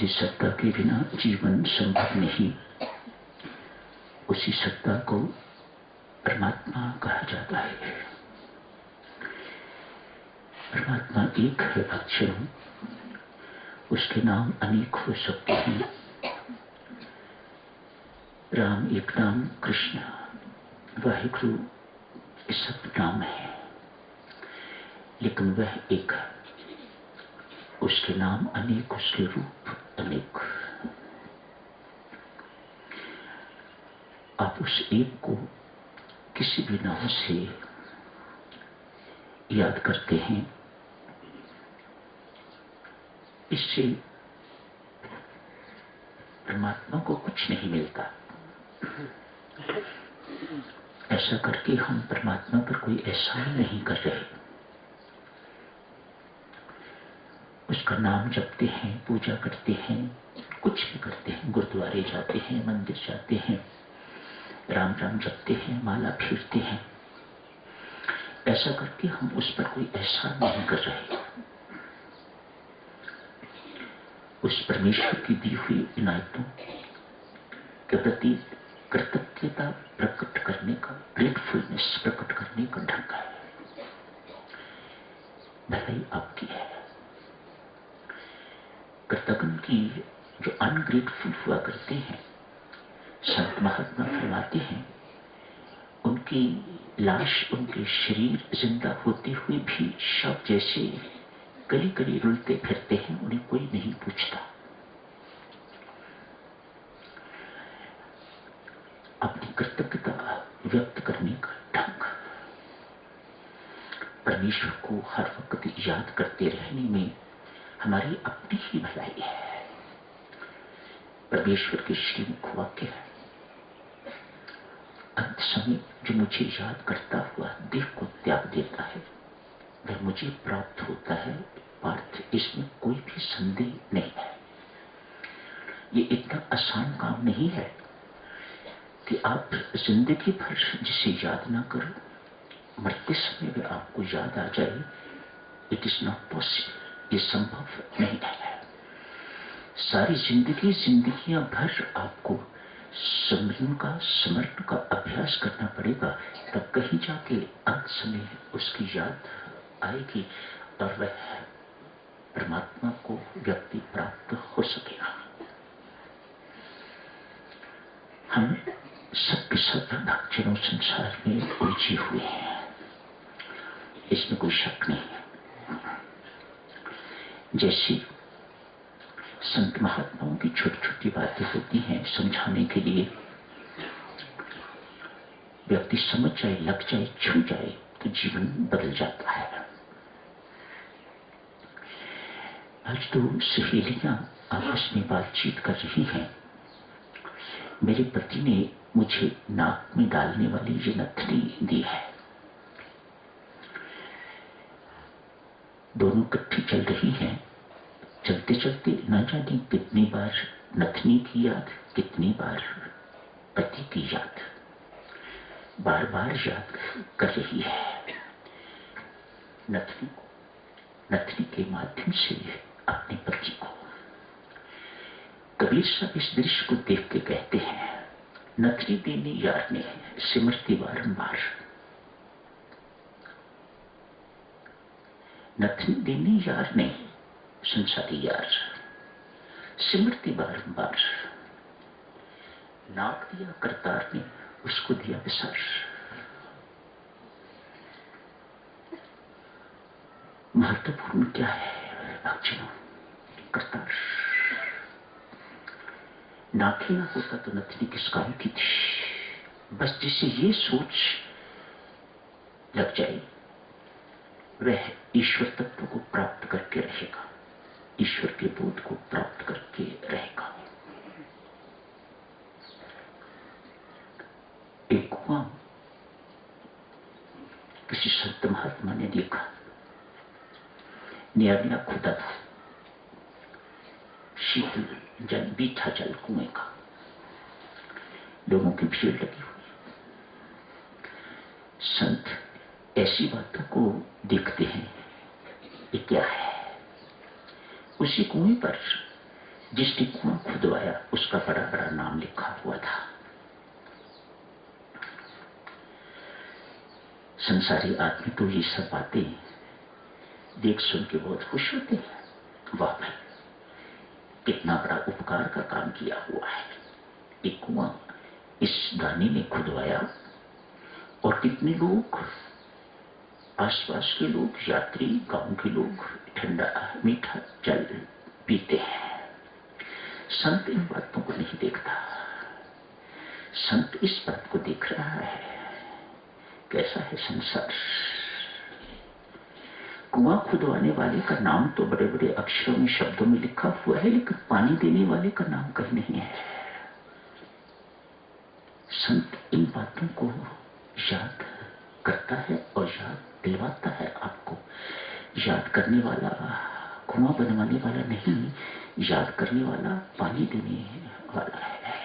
जिस सत्ता के बिना जीवन संभव नहीं, उसी सत्ता को परमात्मा कहा जाता है। परमात्मा एक है अक्षर, उसके नाम अनेक हो सकते हैं। राम एक नाम, कृष्ण, वाहिगुरु, ये सब नाम है, लेकिन वह एक है। उसके नाम अनेक, उसके रूप अनेक। आप उस एक को किसी भी नाम से याद करते हैं, इससे परमात्मा को कुछ नहीं मिलता। ऐसा करके हम परमात्मा पर कोई एहसान नहीं कर रहे। उसका नाम जपते हैं, पूजा करते हैं, कुछ भी करते हैं, गुरुद्वारे जाते हैं, मंदिर जाते हैं, राम राम जपते हैं, माला फेरते हैं। ऐसा करके हम उस पर कोई एहसान नहीं कर रहे। उस परमेश्वर की दी हुई इनायतों के प्रति कृतज्ञता प्रकट करने का, ग्रेटफुलनेस प्रकट करने का ढंग है। भलाई आपकी है। कृतज्ञ की जो अनग्रेटफुल हुआ करते हैं, संत महात्मा फरमाते हैं, उनकी लाश, उनके शरीर जिंदा होते हुए भी शव जैसे गली गली रुलते फिरते हैं, उन्हें कोई नहीं पूछता। अपनी कृतज्ञता व्यक्त करने का ढंग। परमेश्वर को हर वक्त याद करते रहने में हमारी अपनी ही भलाई है। परमेश्वर के श्रीमुख वाक्य है, अंत समय जो मुझे याद करता हुआ देह को त्याग देता है, वह मुझे प्राप्त होता है। पार्थ, इसमें कोई भी संदेह नहीं है। ये इतना आसान काम नहीं है कि आप जिंदगी भर जिसे याद ना करो, मरते समय भी आपको याद आ जाए। इट इज नॉट पॉसिबल, ये संभव नहीं है। सारी जिंदगियां भर आपको स्मरण का अभ्यास करना पड़ेगा, तब कहीं जाके अंत समय उसकी याद आएगी और वह परमात्मा को व्यक्ति प्राप्त हो सकेगा। हम सबके सब भक्तजनों संसार में उलझे हुए हैं, इसमें कोई शक नहीं है। जैसे संत महात्माओं की छोटी छोटी बातें होती हैं समझाने के लिए, व्यक्ति समझ जाए, लग जाए, छू जाए तो जीवन बदल जाता है। आज तो सहेलियां आपस में बातचीत कर रही हैं। मेरे पति ने मुझे नाक में डालने वाली ये नथनी दी है। दोनों इकट्ठी चल रही हैं। चलते चलते न जाने कितनी बार नथनी की याद, कितनी बार पति की याद, बार बार याद कर रही है। नथनी के माध्यम से अपने पति को। कबीर साहब इस दृश्य को देख के कहते हैं, नथनी देने यार ने सिमरती बारंबार। नथनी देने यार ने, संसारी यार, सिमरती बारंबार। नाक दिया करतार ने, उसको दिया विसार। महत्वपूर्ण क्या है भक्तजनों? करतार। नाक ही ना होता तो नथनी किस काम की थी? बस जिसे ये सोच लग जाए, वह ईश्वर तत्व को प्राप्त करके रहेगा, ईश्वर के बोध को प्राप्त करके रहेगा। एक कुआं किसी संत महात्मा ने देखा, नया नया खुदा था, शीतल जल, मीठा जल कुएं का। लोगों की भीड़ लगी हुई। संत ऐसी बातों को देखते हैं, ये क्या है? उसी कुएं पर जिसने कुआं खुदवाया उसका बड़ा बड़ा नाम लिखा हुआ था। संसारी आदमी तो ये सब बातें देख सुन के बहुत खुश होते हैं। वाह भाई, कितना बड़ा उपकार का काम किया हुआ है। एक कुआं इस दानी ने खुदवाया और कितने लोग, आसपास के लोग, यात्री, गांव के लोग ठंडा मीठा जल पीते हैं। संत इन बातों को नहीं देखता। संत इस बात को देख रहा है, कैसा है संसार। कुआं खुदवाने वाले का नाम तो बड़े बड़े अक्षरों में, शब्दों में लिखा हुआ है, लेकिन पानी देने वाले का नाम कहीं नहीं है। संत इन बातों को याद करता है और याद दिलवाता है आपको। याद करने वाला कुआं बनवाने वाला नहीं, याद करने वाला पानी देने वाला है।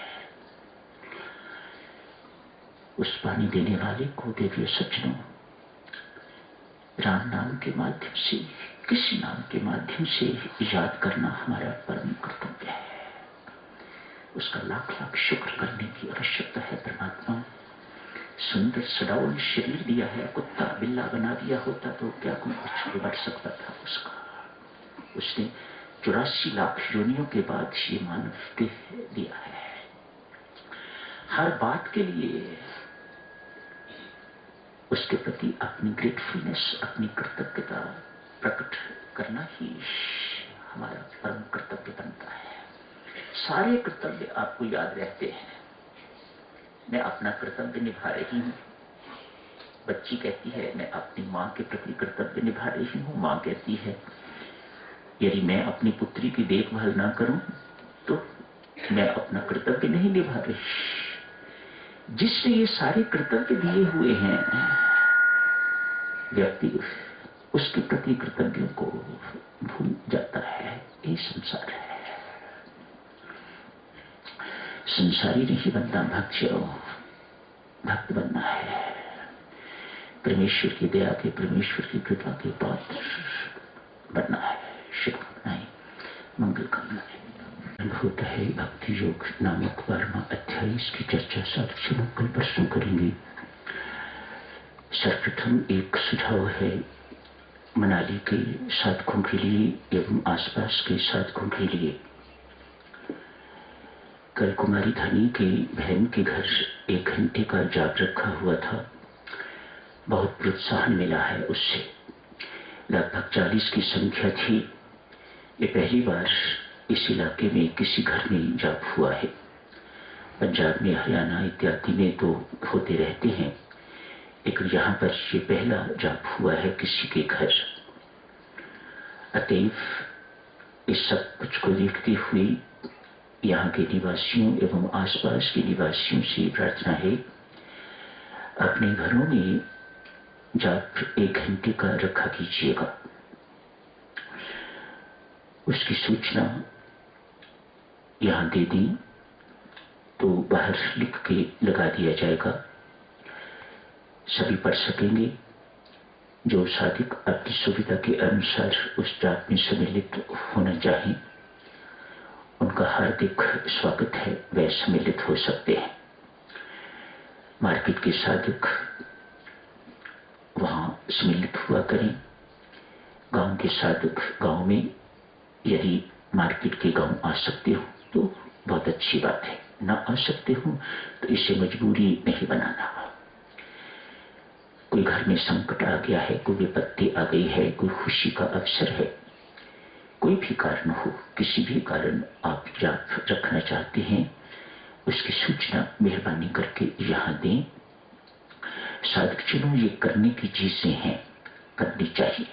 उस पानी देने वाले को देवियों सज्जनों, राम नाम के माध्यम से, किसी नाम के माध्यम से याद करना हमारा परम कर्तव्य है। उसका लाख लाख शुक्र करने की आवश्यकता है। परमात्मा सुंदर सडाउल शरीर दिया है, कुत्ता बिल्ला बना दिया होता तो क्या कुछ बिगड़ सकता था उसका। उसने 84 लाख योनियों के बाद ये मानव देह दिया है। हर बात के लिए उसके प्रति अपनी ग्रेटफुलनेस, अपनी कृतज्ञता प्रकट करना ही हमारा परम कर्तव्य बनता है। सारे कर्तव्य आपको याद रहते हैं। मैं अपना कर्तव्य निभा रही हूं। बच्ची कहती है मैं अपनी मां के प्रति कर्तव्य निभा रही हूं। मां कहती है यदि मैं अपनी पुत्री की देखभाल ना करूं तो मैं अपना कर्तव्य नहीं निभा रही। जिसने ये सारे कर्तव्य दिए हुए हैं, व्यक्ति उसके प्रति कर्तव्यों को भूल जाता है। ये संसार है। संसारी नहीं बनना, भक्त बनना है। परमेश्वर की दया के, परमेश्वर की कृपा के पात्र बनना है। शुभकामनाएं, मंगल कामनाएं। होता है भक्ति योग नामक 12वां अध्याय। इसकी चर्चा साक्षी कल परसों करेंगे। सर्वप्रथम एक सुझाव है मनाली के साधकों के लिए एवं आसपास के साधकों के लिए। कल कुमारी धनी की बहन के घर 1 घंटे का जाप रखा हुआ था। बहुत प्रोत्साहन मिला है उससे। लगभग 40 की संख्या थी। ये पहली बार इस इलाके में किसी घर में जाप हुआ है। पंजाब में, हरियाणा इत्यादि में तो होते रहते हैं, लेकिन यहाँ पर ये पहला जाप हुआ है किसी के घर। अतएव इस सब कुछ को देखते हुए यहाँ के निवासियों एवं आसपास के निवासियों से प्रार्थना है, अपने घरों में जाप 1 घंटे का रखा कीजिएगा। उसकी सूचना यहाँ दे दी तो बाहर लिख के लगा दिया जाएगा। सभी पढ़ सकेंगे। जो साधक अपनी सुविधा के अनुसार उस जाप में सम्मिलित होना चाहें, उनका हार्दिक स्वागत है। वे सम्मिलित हो सकते हैं। मार्केट के साधक वहां सम्मिलित हुआ करें। गांव के साधक गांव में, यदि मार्केट के गांव आ सकते हो तो बहुत अच्छी बात है। ना आ सकते हो तो इसे मजबूरी नहीं बनाना। कोई घर में संकट आ गया है, कोई विपत्ति आ गई है, कोई खुशी का अवसर है, कोई भी कारण हो, किसी भी कारण आप जाप रखना चाहते हैं, उसकी सूचना मेहरबानी करके यहाँ दें। साधकजनों, ये करने की चीजें हैं, करनी चाहिए।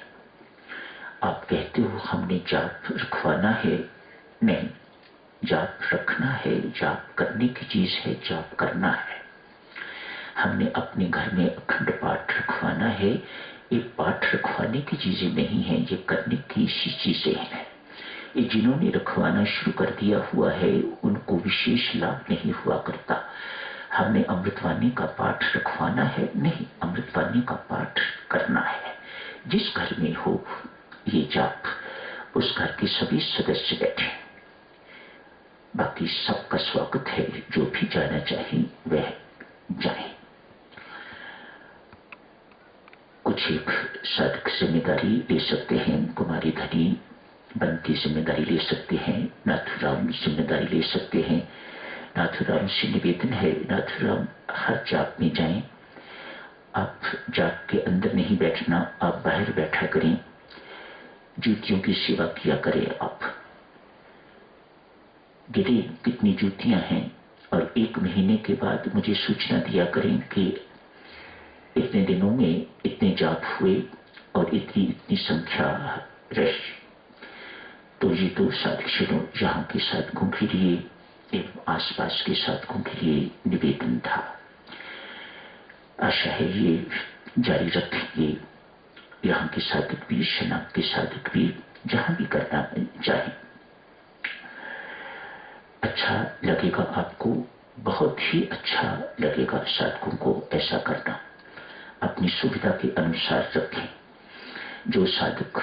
आप कहते हो हमने जाप रखवाना है, नहीं, जाप रखना है, जाप करने की चीज है, जाप करना है। हमने अपने घर में अखंड पाठ रखवाना है। ये पाठ रखवाने की चीजें नहीं है, ये करने की सी चीजें हैं। ये जिन्होंने रखवाना शुरू कर दिया हुआ है उनको विशेष लाभ नहीं हुआ करता। हमने अमृतवाणी का पाठ रखवाना है, नहीं, अमृतवाणी का पाठ करना है। जिस घर में हो ये जाप, उस घर के सभी सदस्य बैठे, बाकी सबका स्वागत है, जो भी जाना चाहे वह जाए। कुछ एक साधक जिम्मेदारी ले सकते हैं, कुमारी धनी बंती जिम्मेदारी ले सकते हैं, नाथुराम जिम्मेदारी ले सकते हैं। नाथुराम से निवेदन है, नाथुराम हर जाप में जाएं। आप जाप के अंदर नहीं बैठना, आप बाहर बैठा करें, जूतियों की सेवा किया करें। आप गिरे कितनी जूतियां हैं और 1 महीने के बाद मुझे सूचना दिया करें कि इतने दिनों में इतने जाप हुए और इतनी संख्या रही। तो ये तो साधक यहाँ के साधकों के लिए एवं आसपास के साधकों के लिए निवेदन था। आशा है ये जारी रखेंगे। यहाँ के साधक भी, शनाब के साधक भी, जहां भी करना चाहे। अच्छा लगेगा आपको, बहुत ही अच्छा लगेगा साधकों को ऐसा करना। अपनी सुविधा के अनुसार रखें। जो साधक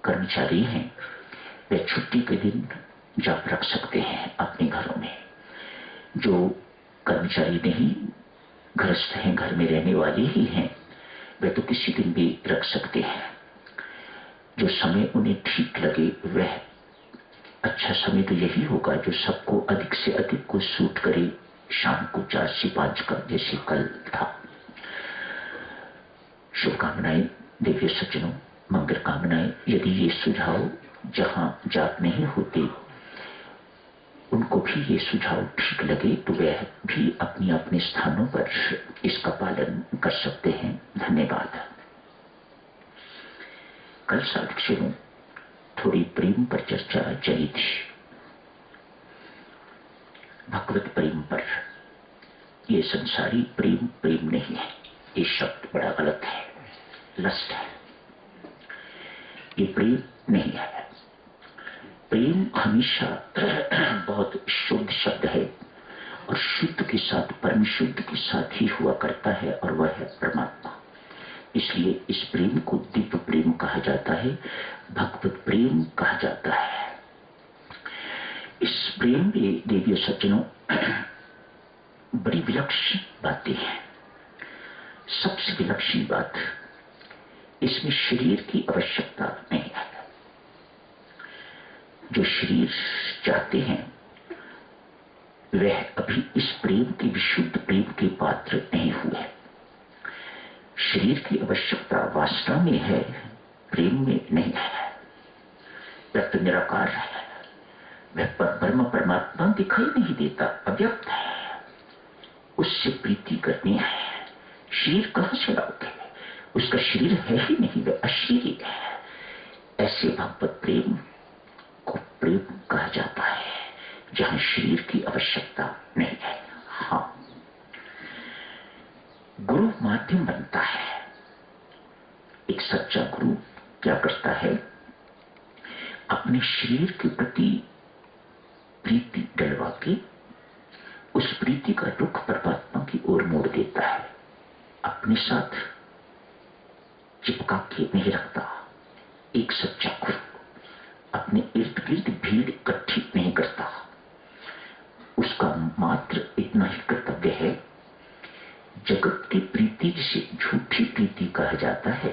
कर्मचारी हैं वे छुट्टी के दिन जाप रख सकते हैं अपने घरों में। जो कर्मचारी नहीं, गृहस्थ हैं, घर में रहने वाले ही हैं, वे तो किसी दिन भी रख सकते हैं। जो समय उन्हें ठीक लगे वह अच्छा समय तो यही होगा जो सबको अधिक से अधिक को सूट करे। शाम को 4 से 5 का जैसे कल था। शुभकामनाएं देवी सज्जनों, मंगल कामनाएं। यदि ये सुझाव जहां जाप नहीं होते उनको भी ये सुझाव ठीक लगे तो वह भी अपने अपने स्थानों पर इसका पालन कर सकते हैं। धन्यवाद। कल साधक थोड़ी प्रेम पर चर्चा चली थी, भगवत प्रेम पर। ये संसारी प्रेम प्रेम नहीं है, ये शब्द बड़ा गलत है, लस्ट है। ये प्रेम नहीं है। प्रेम हमेशा बहुत शुद्ध शब्द है और शुद्ध के साथ, परम शुद्ध के साथ ही हुआ करता है और वह है परमात्मा। इसलिए इस प्रेम को दिव्य प्रेम कहा जाता है, भगवत प्रेम कहा जाता है। इस प्रेम में देवी सज्जनों बड़ी विलक्षण बातें हैं। सबसे विलक्षण बात, इसमें शरीर की आवश्यकता नहीं है। जो शरीर चाहते हैं वह अभी इस प्रेम के, विशुद्ध प्रेम के पात्र नहीं हुए। शरीर की आवश्यकता वासना में है, प्रेम में नहीं है। वह तो निराकार है, वह ब्रह्म परमात्मा दिखाई नहीं देता, अव्यक्त है। उससे प्रीति करनी है। शरीर कहां से लाओगे? उसका शरीर है ही नहीं, वह अशरीर है। ऐसे भगवत प्रेम को प्रेम कहा जाता है जहां शरीर की आवश्यकता नहीं है। हाँ, गुरु माध्यम बनता है। एक सच्चा गुरु क्या करता है? अपने शरीर के प्रति प्रीति डलवा के उस प्रीति का रुख परमात्मा की ओर मोड़ देता है। अपने साथ चिपका के नहीं रखता। एक सच्चा गुरु अपने इर्द गिर्द भीड़ इकट्ठी नहीं करता। उसका मात्र इतना ही कर्तव्य है, जगत की प्रीति जिसे झूठी प्रीति कहा जाता है,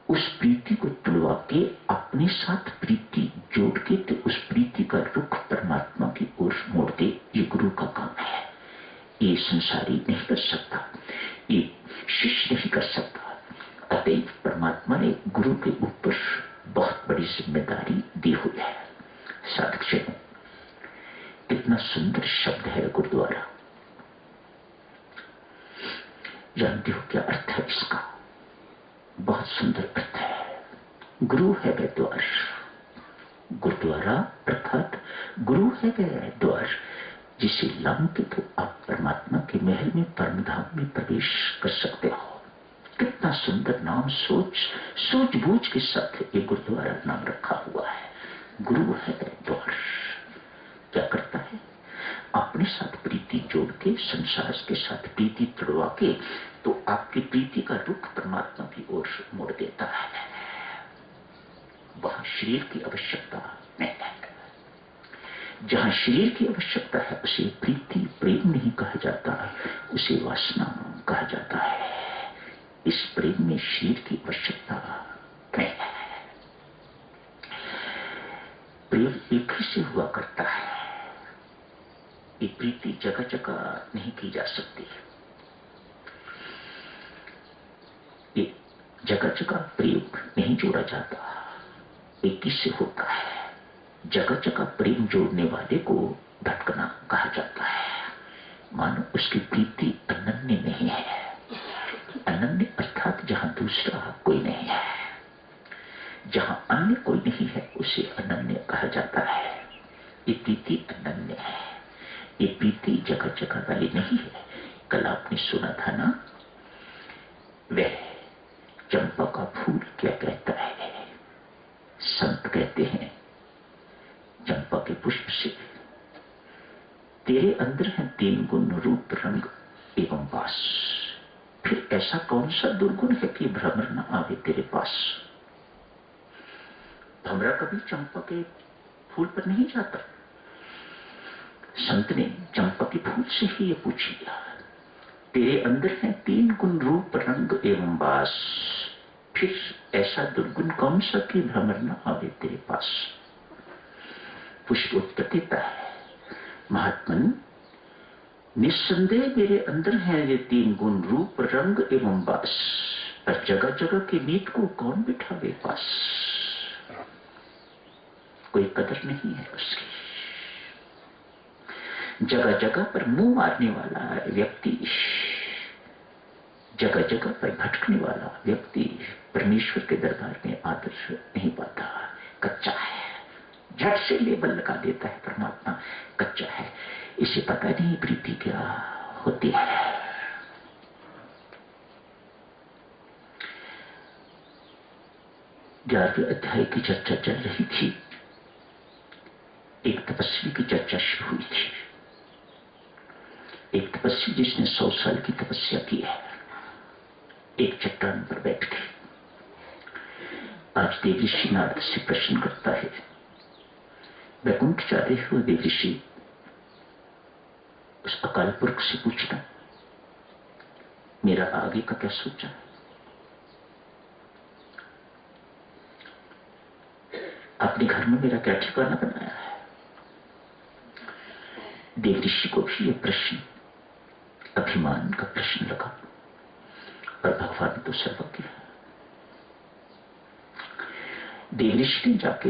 उस प्रीति को तुड़वा के अपने साथ प्रीति जोड़ के तो उस प्रीति का रुख परमात्मा की ओर मोड़ दे। ये गुरु का काम है। ये संसारी नहीं कर सकता, ये शिष्य नहीं कर सकता। अतएव परमात्मा ने गुरु के ऊपर बहुत बड़ी जिम्मेदारी दी हुई है। साधक जनों, कितना सुंदर शब्द है गुरुद्वारा। जानते हो क्या अर्थ है इसका? बहुत सुंदर अर्थ है। गुरु है वह द्वार। गुरुद्वारा अर्थात गुरु है वह द्वार जिसे लांघते तो आप परमात्मा के महल में, परमधाम में प्रवेश कर सकते हो। कितना सुंदर नाम, सोच बूझ के साथ ये गुरुद्वारा नाम रखा हुआ है। गुरु है द्वार। क्या करता है? अपने साथ प्रीति जोड़ के, संसार के साथ प्रीति तोड़वा के तो आपकी प्रीति का रुख परमात्मा की ओर मोड़ देता है। वहां शरीर की आवश्यकता नहीं है। जहां शरीर की आवश्यकता है उसे प्रीति प्रेम नहीं कहा जाता, उसे वासना कहा जाता है। इस प्रेम में शरीर की आवश्यकता नहीं है। प्रेम एक ही से हुआ करता है। ये प्रीति जगह जगह नहीं की जा सकती। ये जगह जगह प्रेम नहीं जोड़ा जाता, एक ही से होता है। जगह जगह प्रेम जोड़ने वाले को भटकना कहा जाता है। मानो उसकी प्रीति अनन्य नहीं है। अनन्य अर्थात जहां दूसरा कोई नहीं है, जहां अन्य कोई नहीं है उसे अनन्य कहा जाता है। ये प्रीति अनन्य है। ये प्रीति जगह जगह वाली नहीं है। कल आपने सुना था ना, वह चंपा का फूल क्या कहता है? संत कहते हैं चंपा के पुष्प से, तेरे अंदर है 3 गुण, रूप रंग एवं वास। फिर ऐसा कौन सा दुर्गुण है कि भ्रमर न आवे तेरे पास? भ्रमरा कभी चंपा के फूल पर नहीं जाता। संत ने चंपा के फूल से ही ये पूछ लिया, तेरे अंदर है 3 गुण, रूप रंग एवं वास। फिर ऐसा दुर्गुण कौन सा कि भ्रमर न आवे तेरे पास? पुष्प उत्तर देता है, महात्मन निस्संदेह मेरे अंदर है ये 3 गुण, रूप रंग एवं वास। पर जगह जगह के मीत को कौन बिठावे पास? कोई कदर नहीं है उसकी। जगह जगह पर मुंह मारने वाला व्यक्ति, जगह जगह पर भटकने वाला व्यक्ति परमेश्वर के दरबार में आदर नहीं पाता। कच्चा है, झट से लेबल लगा देता है परमात्मा कच्चा है। इसे पता नहीं प्रीति क्या होती है। 11वें अध्याय की चर्चा चल रही थी। एक तपस्वी की चर्चा शुरू हुई थी। एक तपस्वी जिसने 100 साल की तपस्या की है, एक चट्टान पर बैठ के आज देवऋषि नारद से प्रश्न करता है, वैकुंठ जाते हुए देवऋषि उस अकाल पुरख से पूछना, मेरा आगे का क्या सोचा? अपने घर में मेरा क्या ठिकाना बनाया है? देवऋषि को भी यह प्रश्न अभिमान का प्रश्न लगा, और भगवान तो सर्वज्ञ है। देवऋषि ने जाके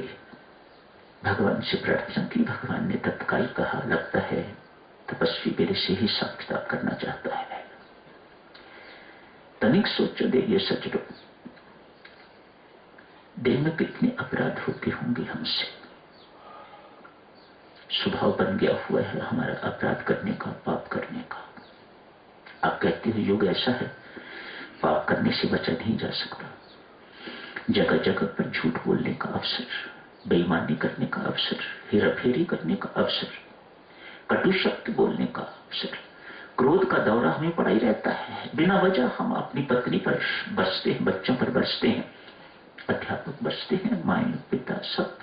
भगवान से प्रार्थना की। भगवान ने तत्काल कहा, लगता है तपस्वी मेरे से ही साक्षात करना चाहता है। तनिक सोचो देवी सज्जनों, दिन में कितने अपराध होते होंगे हमसे। स्वभाव बन गया हुआ है हमारा अपराध करने का, पाप करने का। आप कहते हो युग ऐसा है, पाप करने से बचा नहीं जा सकता। जगह जगह पर झूठ बोलने का अवसर, बेईमानी करने का अवसर, हेराफेरी करने का अवसर, कटु शब्द बोलने का अवसर, क्रोध का दौरा हमें पड़ा ही रहता है। बिना वजह हम अपनी पत्नी पर बरसते हैं, बच्चों पर बरसते हैं, अध्यापक बरसते हैं, माए पिता सब।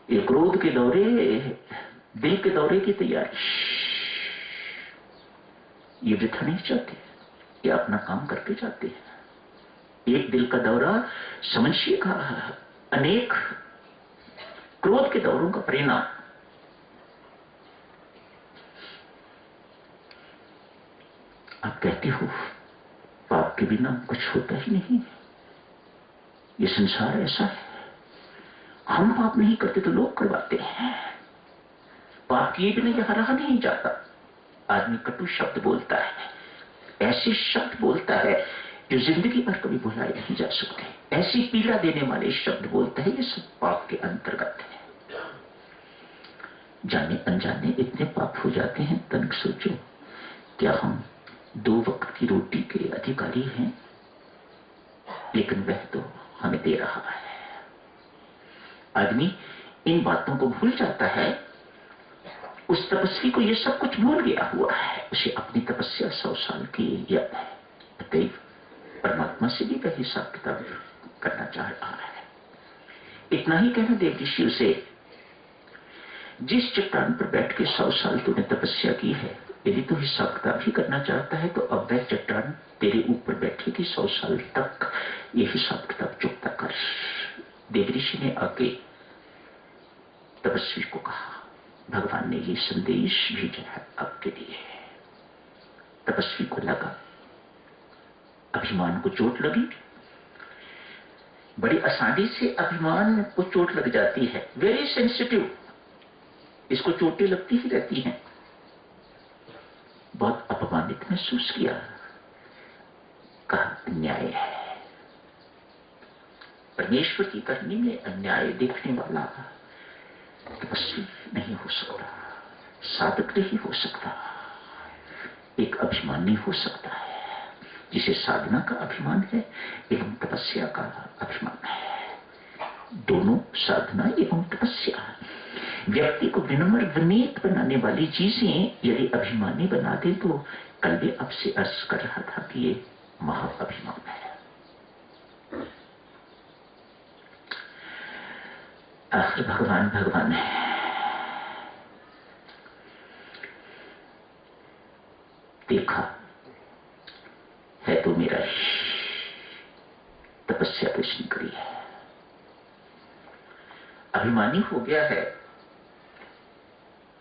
ये क्रोध के दौरे, दिल के दौरे की तैयारी, ये वृथा नहीं चाहते, ये अपना काम करके जाते हैं। एक दिल का दौरा समझिएगा अनेक क्रोध के दौरों का परिणाम। आप कहते हो पाप के बिना कुछ होता ही नहीं, ये संसार ऐसा है। हम पाप नहीं करते तो लोग करवाते हैं। पाप किए बिना यहां रहा नहीं जाता। आदमी कटु शब्द बोलता है, ऐसे शब्द बोलता है जो जिंदगी भर कभी भुलाए नहीं जा सकते। ऐसी पीड़ा देने वाले शब्द बोलता है, ये सब पाप के अंतर्गत है। जाने अनजाने इतने पाप हो जाते हैं, तनिक सोचो, क्या हम 2 वक्त की रोटी के अधिकारी हैं? लेकिन वह तो हमें दे रहा है। आदमी इन बातों को भूल जाता है। उस तपस्वी को यह सब कुछ भूल गया हुआ है। उसे अपनी तपस्या 100 साल की याद है। अतएव परमात्मा से भी वह हिसाब किताब करना चाह रहा है। इतना ही कहना देवऋषि उसे जिस चट्टान पर बैठ के 100 साल तूने तपस्या की है, यदि तू हिसाब किताब ही करना चाहता है तो अब वह चट्टान तेरे ऊपर बैठेगी 100 साल तक। ये हिसाब किताब चुकता कर। देव ऋषि ने आके तपस्वी को कहा, भगवान ने ये संदेश भेजा है आपके लिए। तपस्वी को लगा अभिमान को चोट लगी। बड़ी आसानी से अभिमान को चोट लग जाती है, वेरी सेंसिटिव, इसको चोटें लगती ही रहती हैं। बहुत अपमानित महसूस किया, कहा अन्याय है। परमेश्वर की करनी में अन्याय देखने वाला तपस्वी नहीं हो सकता, साधक नहीं हो सकता, एक अभिमानी हो सकता है, जिसे साधना का अभिमान है एवं तपस्या का अभिमान है। दोनों साधना एवं तपस्या व्यक्ति को विनम्र विनीत बनाने वाली चीजें यदि अभिमानी बना दे तो कल भी आपसे अर्ज कर रहा था कि ये महाअभिमान है। आखिर भगवान भगवान है। देखा है तो मेरा ही, तपस्या तो इसने करी है। अभिमानी हो गया है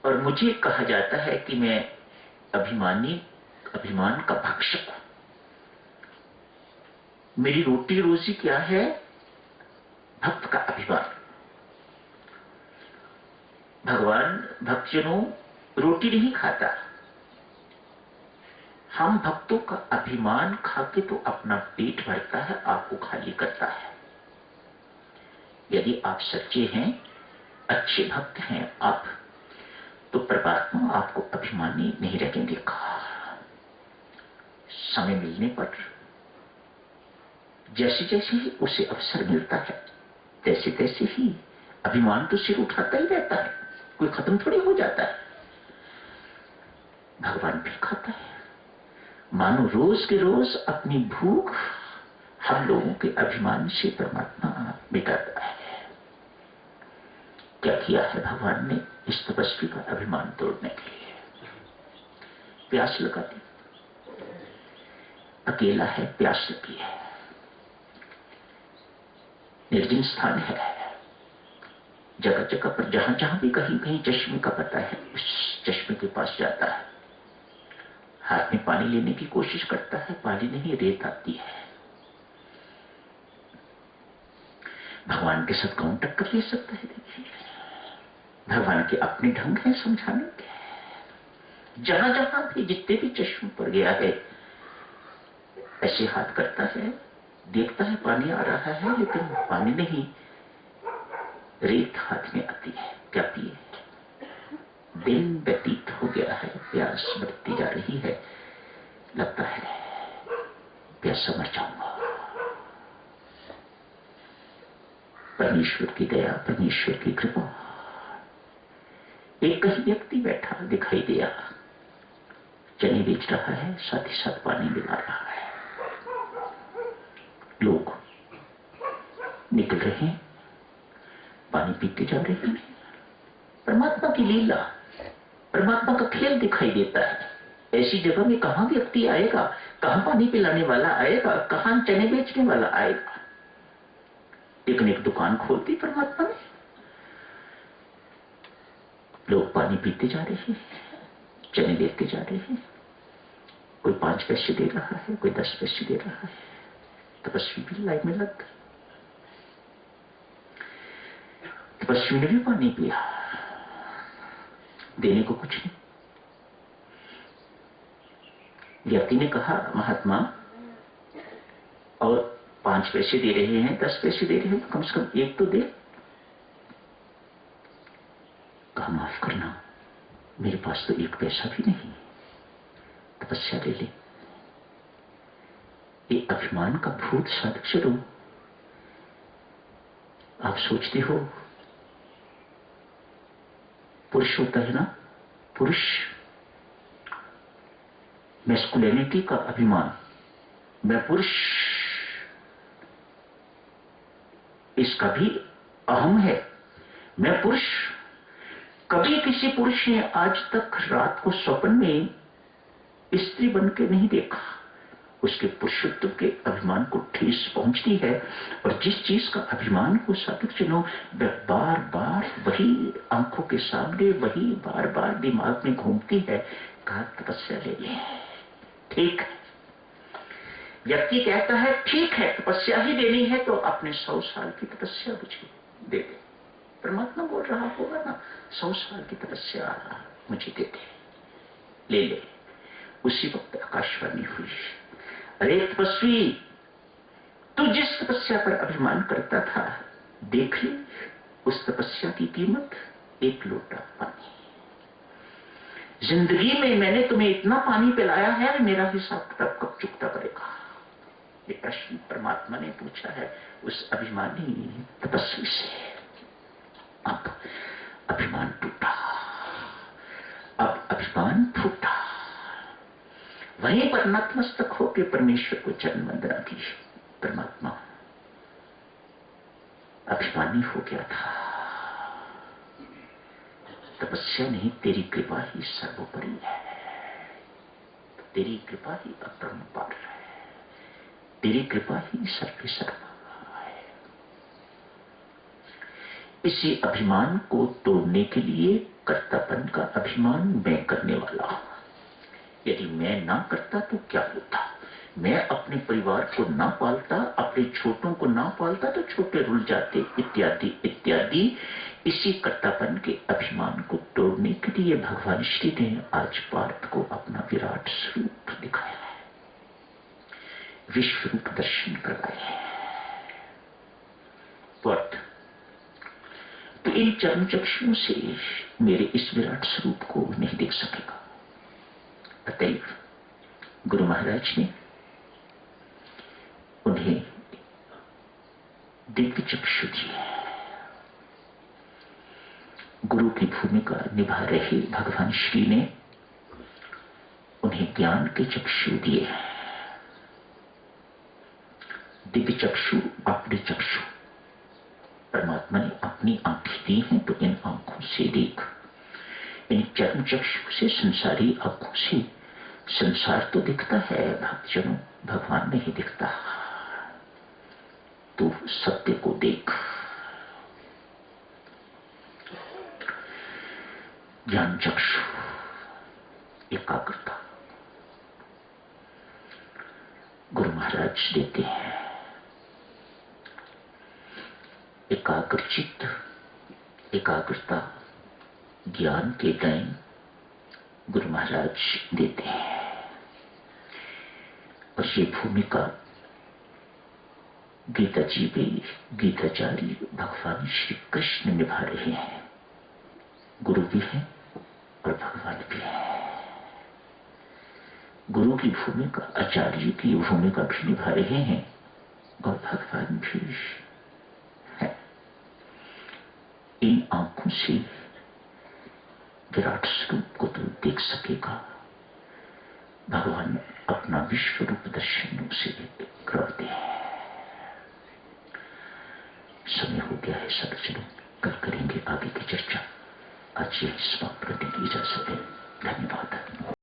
और मुझे कहा जाता है कि मैं अभिमान का भक्षक हूं। मेरी रोटी रोजी क्या है? भक्त का अभिमान। भगवान भक्तजनों रोटी नहीं खाता, हम भक्तों का अभिमान खाके तो अपना पेट भरता है, आपको खाली करता है। यदि आप सच्चे हैं, अच्छे भक्त हैं आप, तो परमात्मा आपको अभिमानी नहीं रहने देगा। समय मिलने पर जैसे जैसे ही उसे अवसर मिलता है तैसे तैसे ही अभिमान तो सिर उठाता ही रहता है, कोई खत्म थोड़ी हो जाता है। भगवान भी खाता है, मानो रोज के रोज अपनी भूख हम लोगों के अभिमान से परमात्मा मिटाता है। क्या किया है भगवान ने इस तपस्वी का अभिमान तोड़ने के लिए? प्यास लगा दी, अकेला है, प्यास लगी है, निर्जन स्थान है, जगह जगह पर जहां जहां भी कहीं कहीं चश्मे का पता है उस चश्मे के पास जाता है, हाथ में पानी लेने की कोशिश करता है, पानी नहीं, रेत आती है। भगवान के साथ कौन टक्कर ले सकता है? देखिए, भगवान के अपने ढंग है समझाने के। जहां जहां भी जितने भी चश्मे पर गया है ऐसे हाथ करता है, देखता है पानी आ रहा है, लेकिन पानी नहीं, रेत हाथ में आती है। क्या पिए? दिन व्यतीत हो गया है, प्यास बढ़ती जा रही है, लगता है प्यासा मर जाऊंगा। परमेश्वर की दया, परमेश्वर की कृपा, एक कहीं व्यक्ति बैठा दिखाई दिया, चने बेच रहा है, साथ ही साथ पानी मिला रहा है। लोग निकल रहे हैं, पानी पीते जा रहे हैं। परमात्मा की लीला, परमात्मा का खेल दिखाई देता है। ऐसी जगह में कहां व्यक्ति आएगा, कहां पानी पिलाने वाला आएगा, कहां चने बेचने वाला आएगा? एक न एक दुकान खोलती परमात्मा ने। लोग पानी पीते जा रहे हैं, चने बेचते जा रहे हैं। कोई 5 पैसे दे रहा है, कोई 10 पैसे दे रहा है। तपस्वी भी लाइन में लग गए। तपस्वी ने भी पानी पिया, देने को कुछ नहीं। व्यक्ति ने कहा, महात्मा और 5 पैसे दे रहे हैं, 10 पैसे दे रहे हैं, तो कम से कम एक तो दे। कहा, माफ करना, मेरे पास तो 1 पैसा भी नहीं, तपस्या ले ले। ये अभिमान का भूत साधक चलो। आप सोचते हो पुरुष होता है ना, पुरुष, मैस्कुलिनिटी का अभिमान, मैं पुरुष, इसका भी अहम है, मैं पुरुष। कभी किसी पुरुष ने आज तक रात को स्वप्न में स्त्री बन के नहीं देखा। उसके पुरुषत्व के अभिमान को ठेस पहुंचती है और जिस चीज का अभिमान को साधुजनों वह बार बार वही आंखों के सामने वही बार बार दिमाग में घूमती है। कहा तपस्या ले ले, ठीक है। व्यक्ति कहता है ठीक है तपस्या ही देनी है तो अपने 100 साल की तपस्या मुझे दे दे। परमात्मा बोल रहा होगा ना, 100 साल की तपस्या मुझे दे दे, ले ले। उसी वक्त आकाशवाणी हुई, अरे तपस्वी, तू जिस तपस्या पर अभिमान करता था देख ले, उस तपस्या की कीमत 1 लोटा पानी। जिंदगी में मैंने तुम्हें इतना पानी पिलाया है, मेरा हिसाब किताब कब चुकता पड़ेगा? ये प्रश्न परमात्मा ने पूछा है उस अभिमानी तपस्वी से। अब अभिमान टूटा, अब अभिमान फूटा। वहीं पर नतमस्तक होकर परमेश्वर को चरण वंदना की। परमात्मा अभिमानी हो गया था, तपस्या नहीं तेरी कृपा ही सर्वोपरि है, तेरी कृपा ही अपरंपार है, तेरी कृपा ही सर्व सर्वा है। इसी अभिमान को तोड़ने के लिए कर्तापन का अभिमान मैं करने वाला हूं। यदि मैं ना करता तो क्या होता? मैं अपने परिवार को ना पालता, अपने छोटों को ना पालता तो छोटे रुल जाते, इत्यादि इत्यादि। इसी कर्तापन के अभिमान को तोड़ने के लिए भगवान श्री ने आज पार्थ को अपना विराट स्वरूप दिखाया है, विश्व रूप दर्शन करवाए हैं। पार्थ, तो इन चर्म चक्षुओं से मेरे इस विराट स्वरूप को नहीं देख सकेगा। अतएव गुरु महाराज ने उन्हें दिव्य चक्षु दिए। गुरु की भूमिका निभा रहे भगवान श्री ने उन्हें ज्ञान के चक्षु दिए। दिव्य चक्षु, अपने चक्षु परमात्मा ने अपनी आंखें दी हैं तो इन आंखों से देख। इन चर्म चक्षु से, संसारी आंखों से संसार तो दिखता है भक्तजनों, भगवान नहीं दिखता। तो सत्य को देख। ज्ञान चक्षु, एकाग्रता गुरु महाराज देते हैं। एकाग्रचित्त, एकाग्रता, ज्ञान के दान गुरु महाराज देते हैं। और ये भूमिका गीता जी भी, गीताचार्य भगवान श्री कृष्ण निभा रहे हैं। गुरु भी है और भगवान भी है। गुरु की भूमिका, आचार्य की भूमिका भी निभा रहे हैं और भगवान भी है। इन आंखों से विराट स्वरूप को तो देख सकेगा, भगवान अपना विश्व रूप दर्शन से करते हैं। समय हो गया है सदस्यों, कल करेंगे आगे की चर्चा। आज ये समाप्त करने की इजाजत है। धन्यवाद।